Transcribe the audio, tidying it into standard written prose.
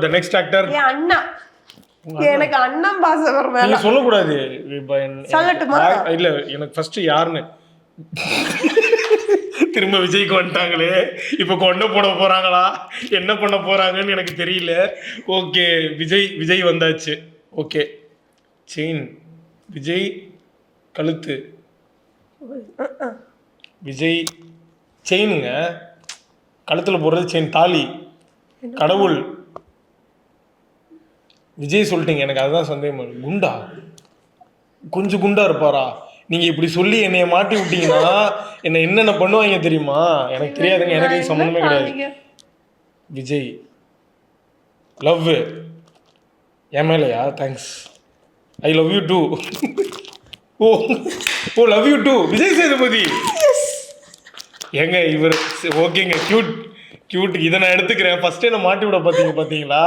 The next actor. என் அண்ணா. எனக்கு அண்ணன் பாசம் வர மேல. நீ சொல்ல கூடாது. சொல்லட்டுமா? இல்ல எனக்கு ஃபர்ஸ்ட் யாருன்னு. திரும்ப விஜய்க்கு வந்துட்டாங்களே. இப்ப கொண்ட போட போறாங்களா? என்ன பண்ண போறாங்கன்னு எனக்கு தெரியல. ஓகே விஜய் வந்தாச்சு. ஓகே. செயின் விஜய் கழுத்து. விஜய் செயினுங்க. கழுத்துல போடுறது செயின் தாலி. கடவுள். விஜய் சொல்லிட்டீங்க, எனக்கு அதுதான் சந்தேகம். குண்டா கொஞ்சம் குண்டா இருப்பாரா? நீங்க இப்படி சொல்லி என்னைய மாட்டி விட்டீங்கன்னா என்ன என்னென்ன பண்ணுவாங்க தெரியுமா? எனக்கு தெரியாதுங்க, எனக்கு சம்மந்தமே கிடையாது. விஜய் லவ் என் மேலையா? Thanks, I love you too. Oh love you too. Vijay Sethupathi ஏங்க இவர் ஓகேங்க, கியூட் இதை நான் எடுத்துக்கிறேன். ஃபர்ஸ்ட் என்ன மாட்டி விட பார்த்தீங்களா?